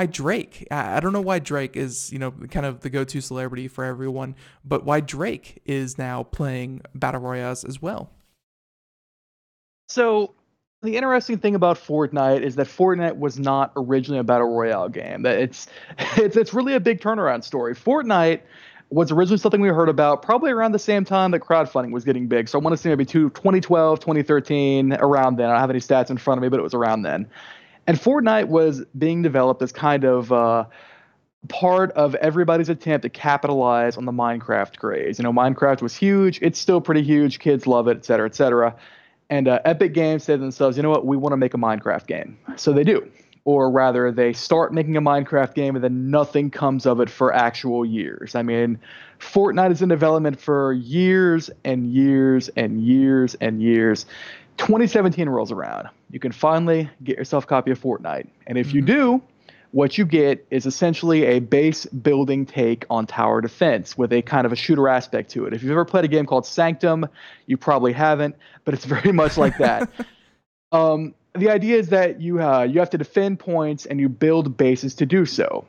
Drake. I don't know why Drake is, kind of the go-to celebrity for everyone, but why Drake is now playing battle royales as well. So the interesting thing about Fortnite is that Fortnite was not originally a battle royale game. That it's really a big turnaround story. Fortnite was originally something we heard about probably around the same time that crowdfunding was getting big. So I want to say maybe 2012, 2013, around then. I don't have any stats in front of me, but it was around then. And Fortnite was being developed as kind of part of everybody's attempt to capitalize on the Minecraft craze. Minecraft was huge. It's still pretty huge. Kids love it, et cetera, et cetera. And Epic Games said to themselves, you know what? We want to make a Minecraft game. So they do. Or rather, they start making a Minecraft game and then nothing comes of it for actual years. I mean, Fortnite is in development for years and years and years and years. 2017 rolls around. You can finally get yourself a copy of Fortnite. And if you do, what you get is essentially a base building take on tower defense with a kind of a shooter aspect to it. If you've ever played a game called Sanctum, you probably haven't, but it's very much like that. The idea is that you have to defend points and you build bases to do so.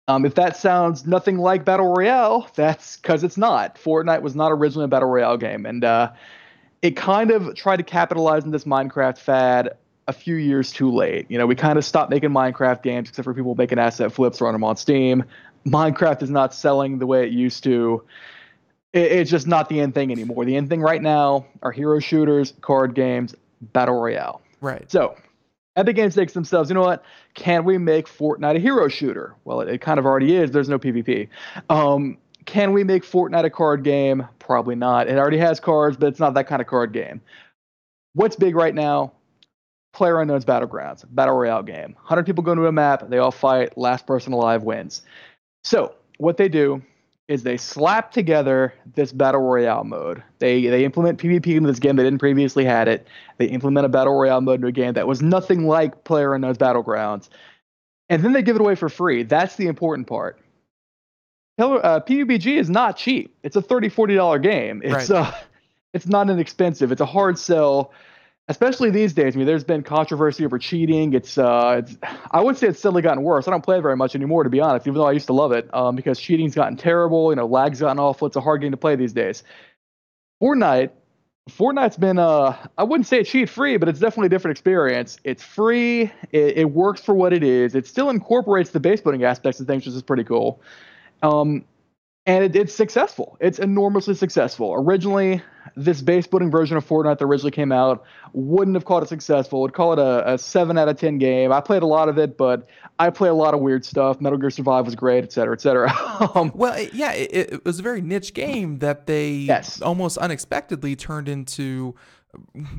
If that sounds nothing like Battle Royale, that's because it's not. Fortnite was not originally a Battle Royale game, and it kind of tried to capitalize on this Minecraft fad a few years too late. We kind of stopped making Minecraft games except for people making asset flips, run them on Steam. Minecraft is not selling the way it used to. It's just not the end thing anymore. The end thing right now are hero shooters, card games, Battle Royale. Right. So Epic Games thinks to themselves, you know what? Can we make Fortnite a hero shooter? Well, it kind of already is. There's no PvP. Can we make Fortnite a card game? Probably not. It already has cards, but it's not that kind of card game. What's big right now? PlayerUnknown's Battlegrounds, Battle Royale game. 100 people go into a map. They all fight. Last person alive wins. So what they do is they slap together this battle royale mode. They implement PvP into this game. They didn't previously had it. They implement a battle royale mode into a game that was nothing like PlayerUnknown's Battlegrounds, and then they give it away for free. That's the important part. PUBG is not cheap. It's a $30-$40 game. It's not inexpensive. It's a hard sell, especially these days. I mean, there's been controversy over cheating. I would say it's steadily gotten worse. I don't play it very much anymore, to be honest, even though I used to love it, because cheating's gotten terrible. Lag's gotten awful. It's a hard game to play these days. Fortnite's been, I wouldn't say it's cheat-free, but it's definitely a different experience. It's free. It works for what it is. It still incorporates the base building aspects of things, which is pretty cool. And it's successful. It's enormously successful. Originally, this base building version of Fortnite that originally came out wouldn't have called it successful. Would call it a 7 out of 10 game. I played a lot of it, but I play a lot of weird stuff. Metal Gear Survive was great, et cetera, et cetera. It was a very niche game that they almost unexpectedly turned into,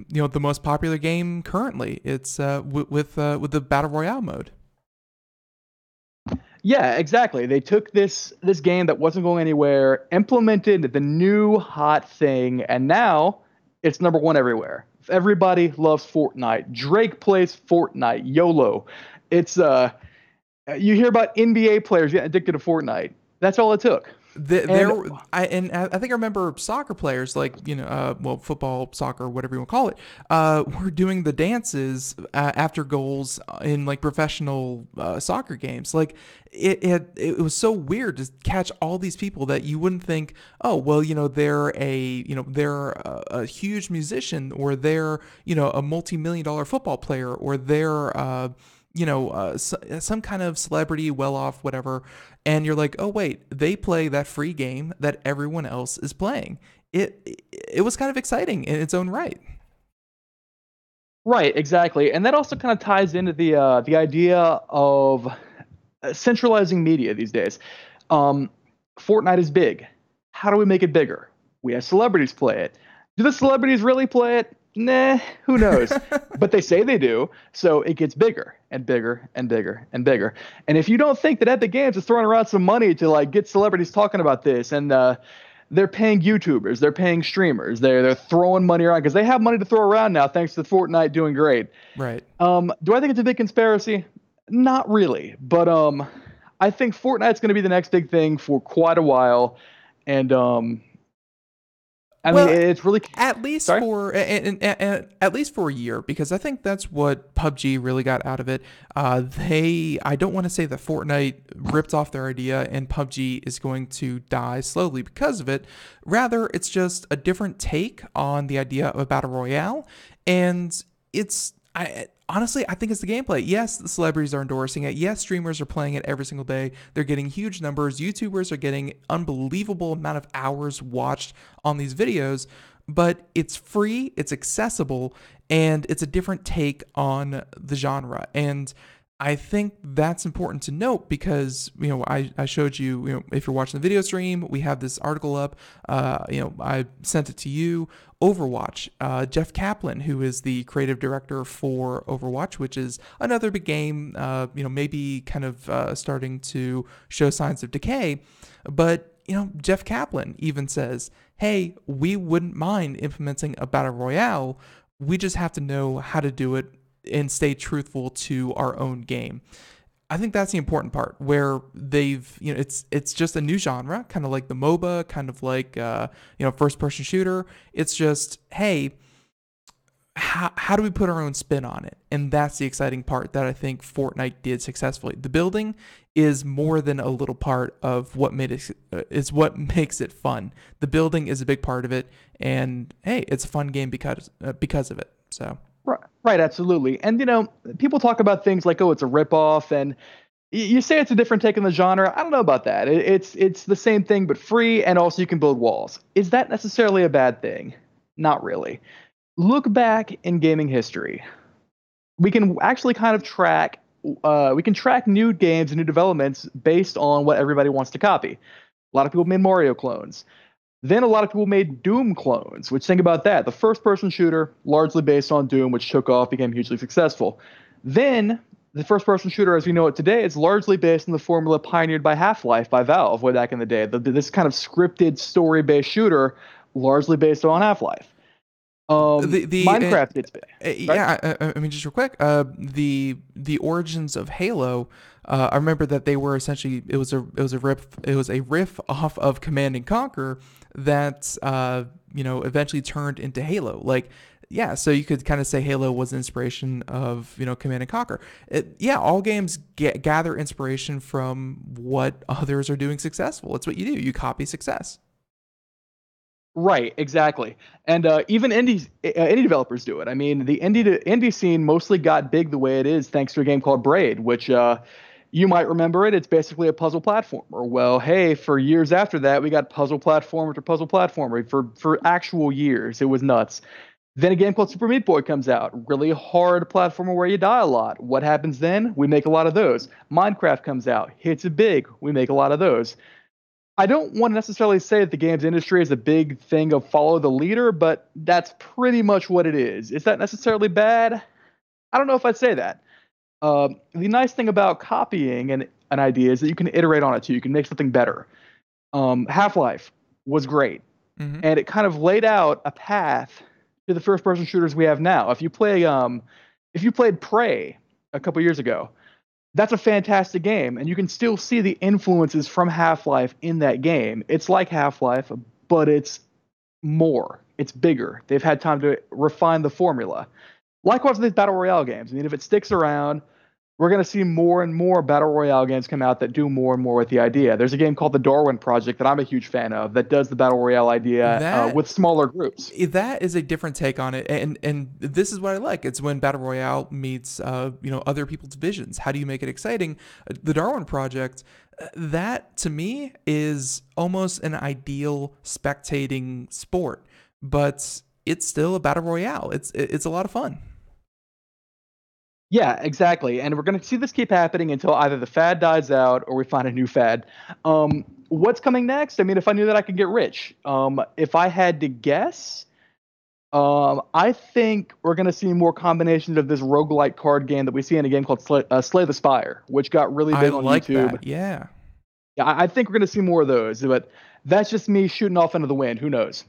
the most popular game currently. It's with the Battle Royale mode. Yeah, exactly. They took this game that wasn't going anywhere, implemented the new hot thing, and now it's number one everywhere. Everybody loves Fortnite. Drake plays Fortnite. YOLO. It's you hear about NBA players getting addicted to Fortnite. That's all it took. I think I remember soccer players, like, football, soccer, whatever you want to call it, were doing the dances after goals in like professional soccer games. Like it was so weird to catch all these people that you wouldn't think, oh, well, they're a huge musician, or they're, a multi-million-dollar football player, or they're some kind of celebrity, well-off, whatever. And you're like, oh, wait, they play that free game that everyone else is playing. It was kind of exciting in its own right. Right, exactly. And that also kind of ties into the idea of centralizing media these days. Fortnite is big. How do we make it bigger? We have celebrities play it. Do the celebrities really play it? Nah, who knows? But they say they do, so it gets bigger and bigger and bigger and bigger. And if you don't think that Epic Games is throwing around some money to like get celebrities talking about this, and they're paying YouTubers, they're paying streamers, they're throwing money around because they have money to throw around now thanks to Fortnite doing great. Right. Do I think it's a big conspiracy? Not really, but I think Fortnite's going to be the next big thing for quite a while, and I mean, it's really at least for a year, because I think that's what PUBG really got out of it. I don't want to say that Fortnite ripped off their idea and PUBG is going to die slowly because of it. Rather, it's just a different take on the idea of a battle royale, and honestly, I think it's the gameplay. Yes, the celebrities are endorsing it. Yes, streamers are playing it every single day. They're getting huge numbers. YouTubers are getting unbelievable amount of hours watched on these videos. But it's free, it's accessible, and it's a different take on the genre. And I think that's important to note because, I showed you, if you're watching the video stream, we have this article up. I sent it to you. Overwatch, Jeff Kaplan, who is the creative director for Overwatch, which is another big game, maybe kind of starting to show signs of decay. But, Jeff Kaplan even says, hey, we wouldn't mind implementing a battle royale. We just have to know how to do it and stay truthful to our own game. I think that's the important part, where they've, it's just a new genre, kind of like the MOBA, kind of like, first person shooter. It's just, hey, how do we put our own spin on it? And that's the exciting part that I think Fortnite did successfully. The building is more than a little part of what is what makes it fun. The building is a big part of it, and hey, it's a fun game because of it. So. Right, absolutely. And, people talk about things like, oh, it's a ripoff, and you say it's a different take on the genre. I don't know about that. It's the same thing, but free, and also you can build walls. Is that necessarily a bad thing? Not really. Look back in gaming history. We can actually kind of track new games and new developments based on what everybody wants to copy. A lot of people made Mario clones. Then a lot of people made Doom clones, which, think about that. The first-person shooter, largely based on Doom, which took off, became hugely successful. Then the first-person shooter as we know it today is largely based on the formula pioneered by Half-Life by Valve way back in the day. This kind of scripted story-based shooter, largely based on Half-Life. Minecraft did I mean, just real quick, the origins of Halo. I remember that they were essentially it was a riff off of Command and Conquer that eventually turned into Halo. Like, yeah, so you could kind of say Halo was an inspiration of Command and Conquer. All games gather inspiration from what others are doing successful. It's what you do. You copy success. Right, exactly. And even indie developers do it. I mean, the indie scene mostly got big the way it is thanks to a game called Braid, which you might remember it. It's basically a puzzle platformer. Well, hey, for years after that, we got puzzle platformer after puzzle platformer for actual years. It was nuts. Then a game called Super Meat Boy comes out. Really hard platformer where you die a lot. What happens then? We make a lot of those. Minecraft comes out. Hits it big. We make a lot of those. I don't want to necessarily say that the games industry is a big thing of follow the leader, but that's pretty much what it is. Is that necessarily bad? I don't know if I'd say that. The nice thing about copying an idea is that you can iterate on it too. You can make something better. Half-Life was great, and it kind of laid out a path to the first-person shooters we have now. If you played Prey a couple years ago, that's a fantastic game, and you can still see the influences from Half-Life in that game. It's like Half-Life, but it's more. It's bigger. They've had time to refine the formula. Likewise with these Battle Royale games. I mean, if it sticks around, we're going to see more and more Battle Royale games come out that do more and more with the idea. There's a game called The Darwin Project that I'm a huge fan of that does the Battle Royale idea with smaller groups. That is a different take on it. And this is what I like. It's when Battle Royale meets other people's visions. How do you make it exciting? The Darwin Project, that to me is almost an ideal spectating sport, but it's still a Battle Royale. It's a lot of fun. Yeah, exactly. And we're going to see this keep happening until either the fad dies out or we find a new fad. What's coming next? I mean, if I knew that I could get rich, if I had to guess, I think we're going to see more combinations of this roguelike card game that we see in a game called Slay the Spire, which got really big on YouTube. That. Yeah, I think we're going to see more of those, but that's just me shooting off into the wind. Who knows?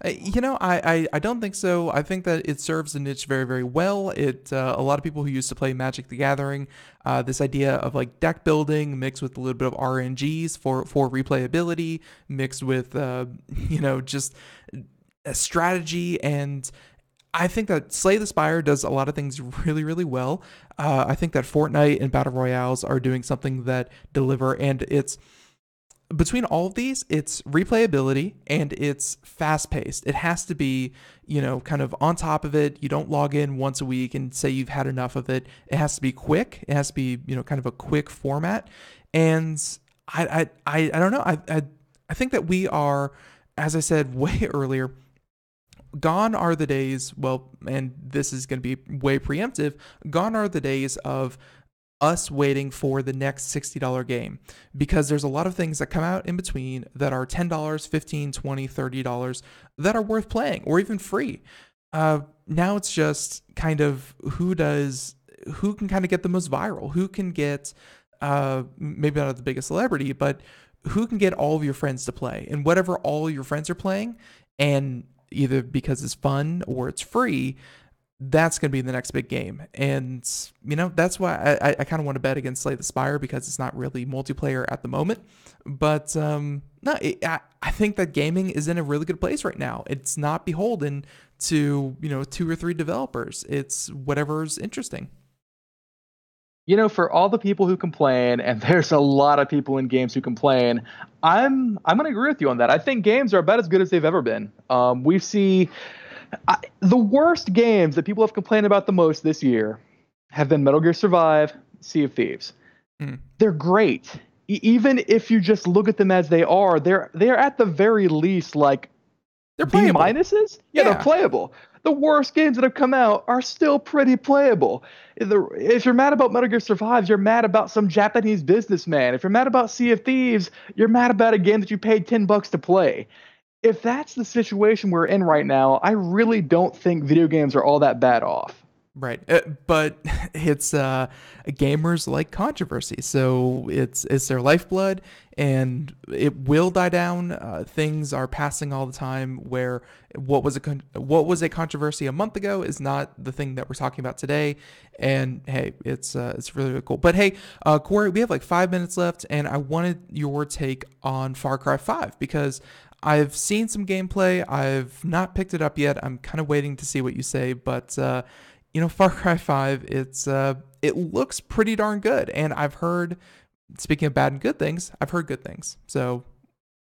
I don't think so. I think that it serves the niche very, very well. A lot of people who used to play Magic the Gathering, this idea of like deck building mixed with a little bit of RNGs for replayability, mixed with just a strategy. And I think that Slay the Spire does a lot of things really, really well. I think that Fortnite and Battle Royales are doing something that deliver, and it's between all of these, it's replayability and it's fast-paced. It has to be, kind of on top of it. You don't log in once a week and say you've had enough of it. It has to be quick. It has to be, kind of a quick format. And I don't know. I think that we are, as I said way earlier, gone are the days, and this is going to be way preemptive, gone are the days of us waiting for the next $60 game, because there's a lot of things that come out in between that are $10, $15, $20, $30 that are worth playing or even free. Now it's just kind of who can kind of get the most viral, who can get maybe not the biggest celebrity, but who can get all of your friends to play, and whatever all your friends are playing, and either because it's fun or it's free, that's going to be the next big game. And, that's why I kind of want to bet against Slay the Spire, because it's not really multiplayer at the moment. But I think that gaming is in a really good place right now. It's not beholden to, 2 or 3 developers. It's whatever's interesting. For all the people who complain, and there's a lot of people in games who complain, I'm going to agree with you on that. I think games are about as good as they've ever been. We see the worst games that people have complained about the most this year have been Metal Gear Survive, Sea of Thieves. They're great. Even if you just look at them as they are, they're at the very least like they're playable. B-minuses? Yeah, they're playable. The worst games that have come out are still pretty playable. If you're mad about Metal Gear Survive, you're mad about some Japanese businessman. If you're mad about Sea of Thieves, you're mad about a game that you paid $10 to play. If that's the situation we're in right now, I really don't think video games are all that bad off. Right. But it's gamers like controversy. So it's their lifeblood, and it will die down. Things are passing all the time where what was a controversy a month ago is not the thing that we're talking about today. And hey, it's really, really cool. But hey, Cory, we have like 5 minutes left, and I wanted your take on Far Cry 5 because I've seen some gameplay. I've not picked it up yet. I'm kind of waiting to see what you say, but Far Cry 5, it looks pretty darn good. And I've heard, speaking of bad and good things, I've heard good things. So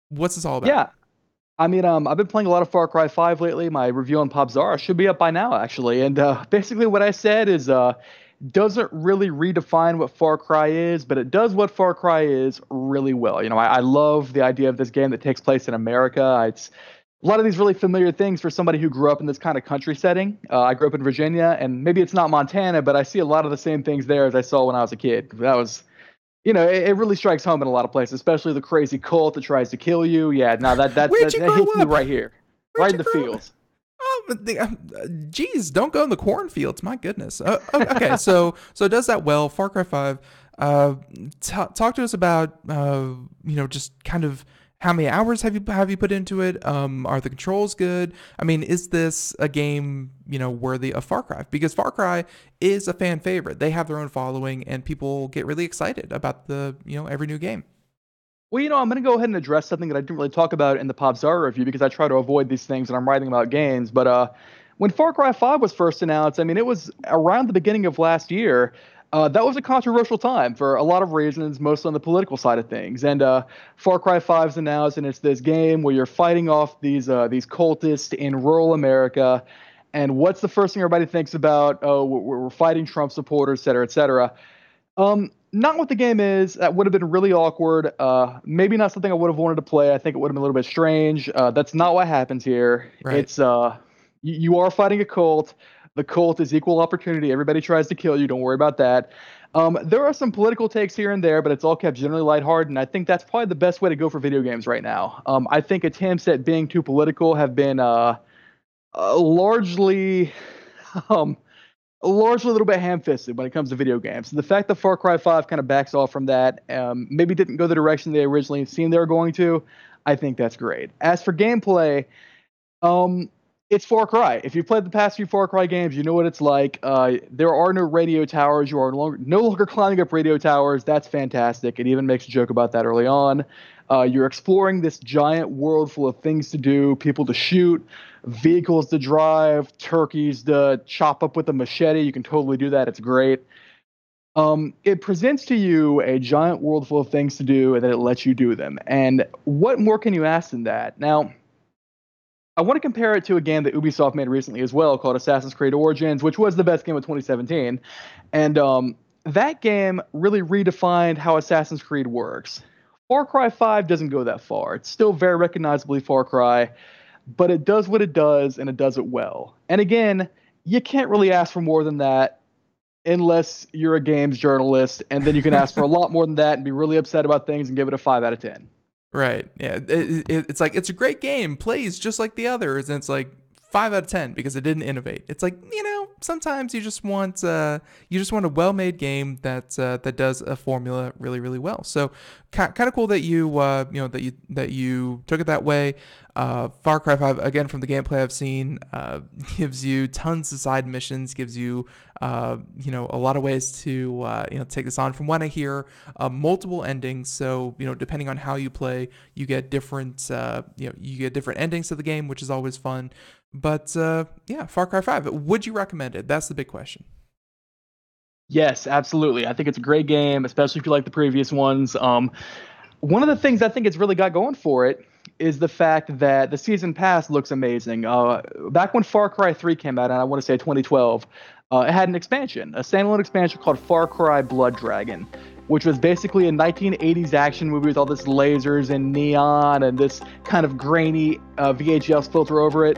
what's this all about? Yeah. I mean, I've been playing a lot of Far Cry 5 lately. My review on PopZara should be up by now, actually. And basically what I said is doesn't really redefine what Far Cry is, but it does what Far Cry is really well. I love the idea of this game that takes place in America. It's a lot of these really familiar things for somebody who grew up in this kind of country setting. I grew up in Virginia, and maybe it's not Montana, but I see a lot of the same things there as I saw when I was a kid. That was, it really strikes home in a lot of places, especially the crazy cult that tries to kill you. Yeah, no, that hits me right here, right in the fields. Oh, geez, don't go in the cornfields. My goodness. Okay, so it does that well. Far Cry 5. Talk to us about, just kind of, how many hours have you put into it? Are the controls good? I mean, is this a game, worthy of Far Cry? Because Far Cry is a fan favorite. They have their own following, and people get really excited about every new game. Well, I'm going to go ahead and address something that I didn't really talk about in the PopZara review because I try to avoid these things when I'm writing about games. But when Far Cry 5 was first announced, I mean, it was around the beginning of last year. That was a controversial time for a lot of reasons, mostly on the political side of things. And Far Cry 5's announced, and it's this game where you're fighting off these cultists in rural America. And what's the first thing everybody thinks about? Oh, we're fighting Trump supporters, et cetera, et cetera. Not what the game is. That would have been really awkward. Maybe not something I would have wanted to play. I think it would have been a little bit strange. That's not what happens here. Right. It's you are fighting a cult. The cult is equal opportunity. Everybody tries to kill you. Don't worry about that. There are some political takes here and there, but it's all kept generally lighthearted, and I think that's probably the best way to go for video games right now. I think attempts at being too political have been largely a little bit ham-fisted when it comes to video games. And the fact that Far Cry 5 kind of backs off from that, maybe didn't go the direction they originally seemed they were going to, I think that's great. As for gameplay, it's Far Cry. If you've played the past few Far Cry games, you know what it's like. There are no radio towers. You are no longer climbing up radio towers. That's fantastic. It even makes a joke about that early on. You're exploring this giant world full of things to do, people to shoot, vehicles to drive, turkeys to chop up with a machete. You can totally do that. It's great. It presents to you a giant world full of things to do, and then it lets you do them. And what more can you ask than that? Now, I want to compare it to a game that Ubisoft made recently as well called Assassin's Creed Origins, which was the best game of 2017. And that game really redefined how Assassin's Creed works. Far Cry 5 doesn't go that far. It's still very recognizably Far Cry, but it does what it does, and it does it well. And again, you can't really ask for more than that unless you're a games journalist, and then you can ask for a lot more than that and be really upset about things and give it a 5 out of 10. Right. Yeah. It's like, it's a great game, plays just like the others, and it's like 5 out of 10 because it didn't innovate. It's like, sometimes you just want a well-made game that does a formula really, really well. So kind of cool that you took it that way. Far Cry 5, again, from the gameplay I've seen, gives you tons of side missions, gives you a lot of ways to take this on. From what I hear, multiple endings. So depending on how you play, you get different endings to the game, which is always fun. But Far Cry 5, would you recommend it? That's the big question. Yes, absolutely. I think it's a great game, especially if you like the previous ones. One of the things I think it's really got going for it is the fact that the season pass looks amazing. Back when Far Cry 3 came out, and I want to say 2012, it had an expansion, a standalone expansion called Far Cry Blood Dragon, which was basically a 1980s action movie with all this lasers and neon and this kind of grainy VHS filter over it.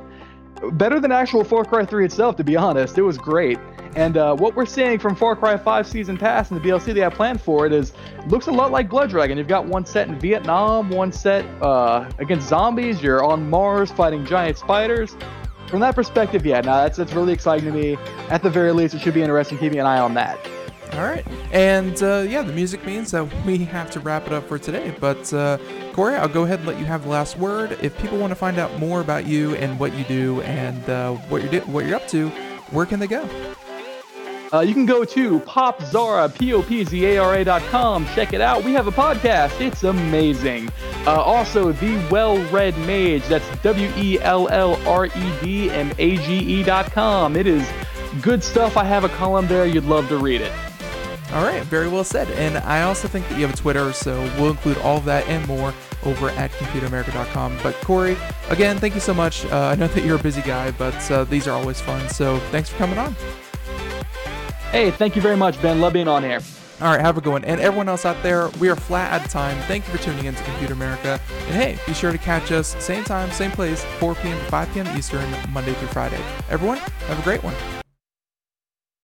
Better than actual Far Cry 3 itself, to be honest. It was great. And what we're seeing from Far Cry 5 Season Pass and the DLC they have planned for it looks a lot like Blood Dragon. You've got one set in Vietnam, one set against zombies. You're on Mars fighting giant spiders. from that perspective, yeah, no, that's really exciting to me. At the very least, it should be interesting keeping an eye on that. All right. And yeah, the music means that we have to wrap it up for today. But Cory, I'll go ahead and let you have the last word. If people want to find out more about you and what you do and what you're up to, where can they go? You can go to popzara, popzara.com. Check it out. We have a podcast. It's amazing. Also, The Well-Read Mage. That's WELLREDMAGE.com. It is good stuff. I have a column there. You'd love to read it. All right, very well said. And I also think that you have a Twitter, so we'll include all of that and more over at computeramerica.com. But Cory, again, thank you so much. I know that you're a busy guy, but these are always fun. So thanks for coming on. Hey, thank you very much, Ben. Love being on here. All right, have a good one. And everyone else out there, we are flat out of time. Thank you for tuning in to Computer America. And hey, be sure to catch us same time, same place, 4 p.m. to 5 p.m. Eastern, Monday through Friday. Everyone, have a great one.